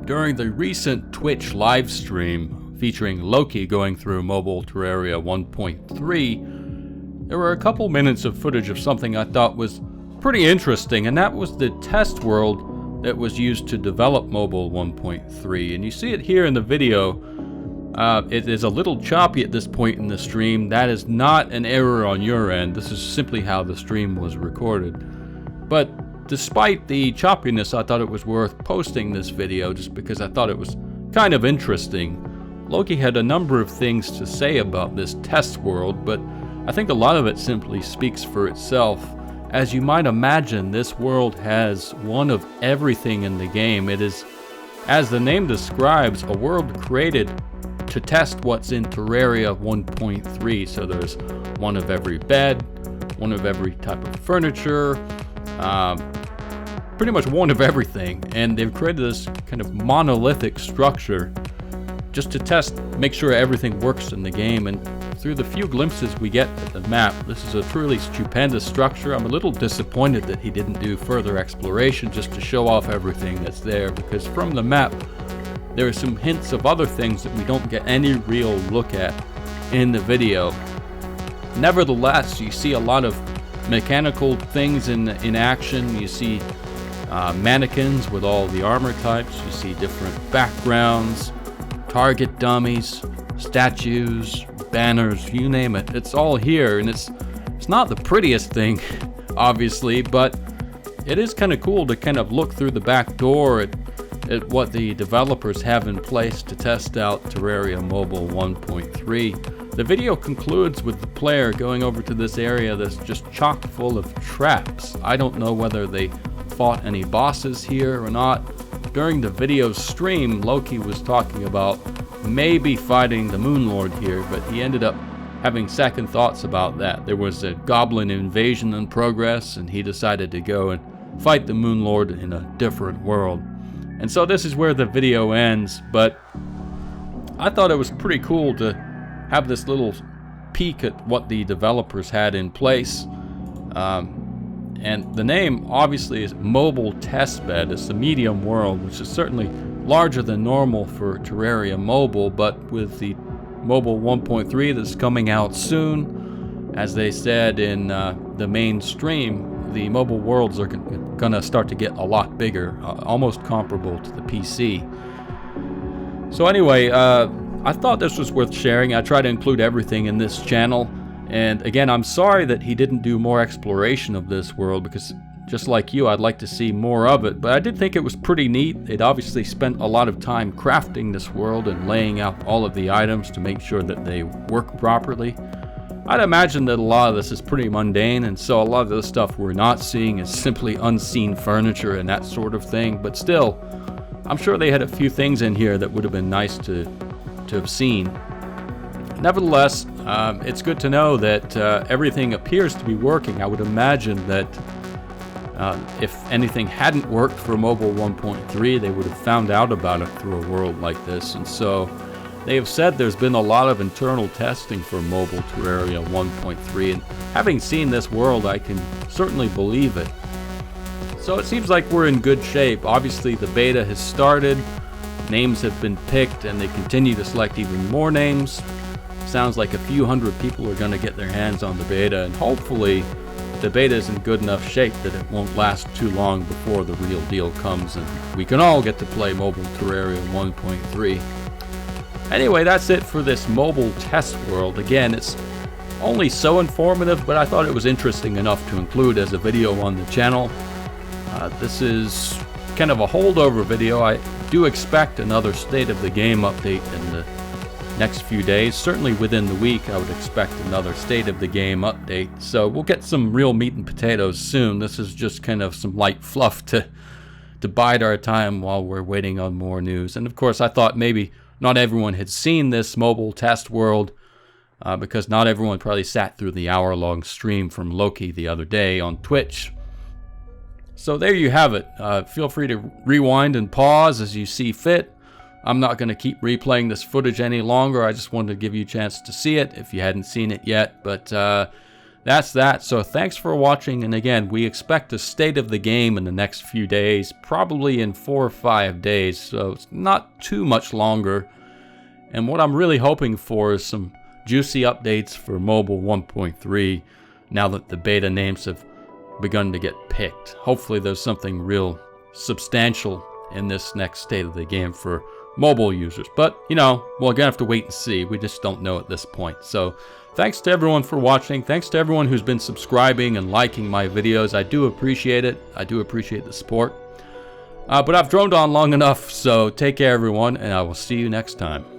During the recent Twitch live stream featuring Loki going through Mobile Terraria 1.3, there were a couple minutes of footage of something I thought was pretty interesting, and that was the test world that was used to develop Mobile 1.3. And you see it here in the video. It is a little choppy at this point in the stream. That is not an error on your end. This is simply how the stream was recorded. But despite the choppiness, I thought it was worth posting this video just because I thought it was kind of interesting. Loki had a number of things to say about this test world, but I think a lot of it simply speaks for itself. As you might imagine, this world has one of everything in the game. It is, as the name describes, a world created to test what's in Terraria 1.3. So there's one of every bed, one of every type of furniture, pretty much one of everything, and they've created this kind of monolithic structure just to test, make sure everything works in the game. And through the few glimpses we get at the map, this is a truly stupendous structure. I'm a little disappointed that he didn't do further exploration just to show off everything that's there, because from the map there are some hints of other things that we don't get any real look at in the video. Nevertheless, you see a lot of mechanical things in action. You see mannequins with all the armor types. You see different backgrounds, target dummies, statues, banners, you name it. It's all here, and it's not the prettiest thing, obviously, but it is kind of cool to kind of look through the back door at what the developers have in place to test out Terraria Mobile 1.3. The video concludes with the player going over to this area that's just chock full of traps. I don't know whether they fought any bosses here or not. During the video's stream, Loki was talking about maybe fighting the Moon Lord here, but he ended up having second thoughts about that. There was a goblin invasion in progress, and he decided to go and fight the Moon Lord in a different world. And so this is where the video ends, but I thought it was pretty cool to have this little peek at what the developers had in place. And the name obviously is Mobile Testbed. It's the medium world, which is certainly larger than normal for Terraria Mobile, but with the Mobile 1.3 that's coming out soon, as they said in the main stream, the mobile worlds are gonna start to get a lot bigger, almost comparable to the PC. So anyway, I thought this was worth sharing. I try to include everything in this channel. And again, I'm sorry that he didn't do more exploration of this world, because just like you, I'd like to see more of it. But I did think it was pretty neat. They'd obviously spent a lot of time crafting this world and laying out all of the items to make sure that they work properly. I'd imagine that a lot of this is pretty mundane, and so a lot of the stuff we're not seeing is simply unseen furniture and that sort of thing. But still, I'm sure they had a few things in here that would have been nice to have seen. Nevertheless, it's good to know that everything appears to be working. I would imagine that if anything hadn't worked for Mobile 1.3, they would have found out about it through a world like this. And so they have said there's been a lot of internal testing for Mobile Terraria 1.3, and having seen this world, I can certainly believe it. So it seems like we're in good shape. Obviously, the beta has started, names have been picked, and they continue to select even more names. Sounds like a few hundred people are going to get their hands on the beta, and hopefully the beta is in good enough shape that it won't last too long before the real deal comes and we can all get to play Mobile Terraria 1.3. Anyway, that's it for this mobile test world. Again, it's only so informative, but I thought it was interesting enough to include as a video on the channel. This is kind of a holdover video. I do expect another State of the Game update in the next few days. Certainly within the week, I would expect another State of the Game update. So we'll get some real meat and potatoes soon. This is just kind of some light fluff to bide our time while we're waiting on more news. And of course, I thought maybe not everyone had seen this mobile test world, because not everyone probably sat through the hour-long stream from Loki the other day on Twitch. So there you have it. Feel free to rewind and pause as you see fit. I'm not going to keep replaying this footage any longer. I just wanted to give you a chance to see it if you hadn't seen it yet. But that's that. So thanks for watching, and again, we expect a state of the game in the next few days, probably in 4 or 5 days, so it's not too much longer. And what I'm really hoping for is some juicy updates for mobile 1.3 now that the beta names have begun to get picked. Hopefully there's something real substantial in this next state of the game for mobile users. But, you know, we're gonna have to wait and see. We just don't know at this point. So thanks to everyone for watching. Thanks to everyone who's been subscribing and liking my videos. I do appreciate it. I do appreciate the support. But I've droned on long enough, so take care everyone, and I will see you next time.